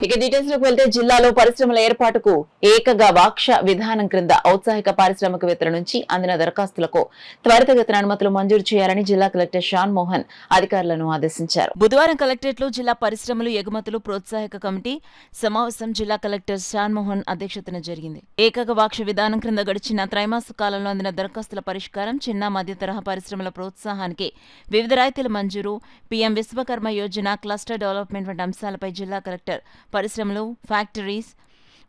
ఇక డీటెయిల్స్ లోకి వెళ్తే జిల్లాలో పరిశ్రమల ఏర్పాటుకు ఏకగవాక్ష విధానం క్రింద ఔత్సాహిక పారిశ్రామికవేత్తల నుంచి అందిన దరఖాస్తులకు త్వరితగతిన అనుమతులు మంజూరు చేయాలని జిల్లా కలెక్టర్ షాన్ మోహన్ అధికారులను ఆదేశించారు. బుధవారం కలెక్టరేట్ లో జిల్లా పరిశ్రమలు ఎగుమతులు ప్రోత్సాహక కమిటీ సమావేశం జిల్లా కలెక్టర్ షాన్ మోహన్ అధ్యక్షతన జరిగింది. ఏకగవాక్ష విధానం క్రింద గడిచిన త్రైమాసిక కాలంలో అందిన దరఖాస్తుల పరిష్కారం, చిన్న మధ్య తరహా పరిశ్రమల ప్రోత్సాహానికి వివిధ రాయితీల మంజూరు, PM Vishwakarma Yojana, cluster development వంటి అంశాలపై జిల్లా కలెక్టర్ పరిశ్రమలు, factories,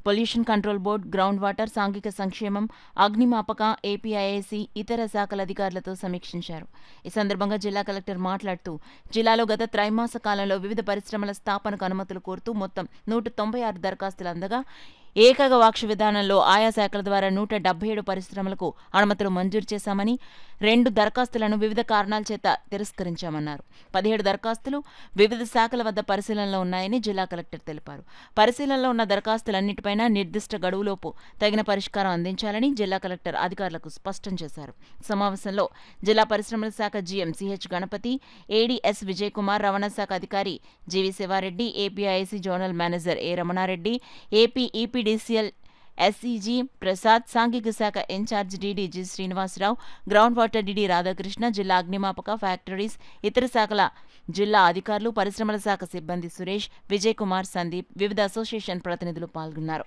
pollution control board, ground water, సాంఘిక సంక్షేమం, అగ్నిమాపక, ఏపీఐఐసి, ఇతర శాఖల అధికారులతో సమీక్షించారు. ఈ సందర్భంగా జిల్లా కలెక్టర్ మాట్లాడుతూ జిల్లాలో గత త్రైమాస కాలంలో వివిధ పరిశ్రమల స్థాపనకు అనుమతులు కోరుతూ మొత్తం 196 దరఖాస్తులు అందగా ఏకగవాక్ష విధానంలో ఆయా శాఖల ద్వారా 177 పరిశ్రమలకు అనుమతులు మంజూరు చేశామని, 2 దరఖాస్తులను వివిధ కారణాల చేత తిరస్కరించామన్నారు. 17 దరఖాస్తులు వివిధ శాఖల వద్ద పరిశీలనలో ఉన్నాయని జిల్లా కలెక్టర్ తెలిపారు. పరిశీలనలో ఉన్న దరఖాస్తులన్నిటిపైనా నిర్దిష్ట గడువులోపు తగిన పరిష్కారం అందించాలని జిల్లా కలెక్టర్ అధికారులకు స్పష్టం చేశారు. సమావేశంలో జిల్లా పరిశ్రమల శాఖ GM CH Ganapathi, ADS Vijay Kumar, రవాణా శాఖ అధికారి GV Siva Reddy, APIIC zonal manager A Ramana Reddy, AP EPDCL SE G Prasad, సాంఘిక శాఖ in charge DD G Srinivasa Rao, ground water DD Radhakrishna, జిల్లా అగ్నిమాపక, ఫ్యాక్టరీస్, ఇతర శాఖల జిల్లా అధికారులు, పరిశ్రమల శాఖ సిబ్బంది సురేష్, విజయ్ కుమార్, సందీప్, వివిధ అసోసియేషన్ ప్రతినిధులు పాల్గొన్నారు.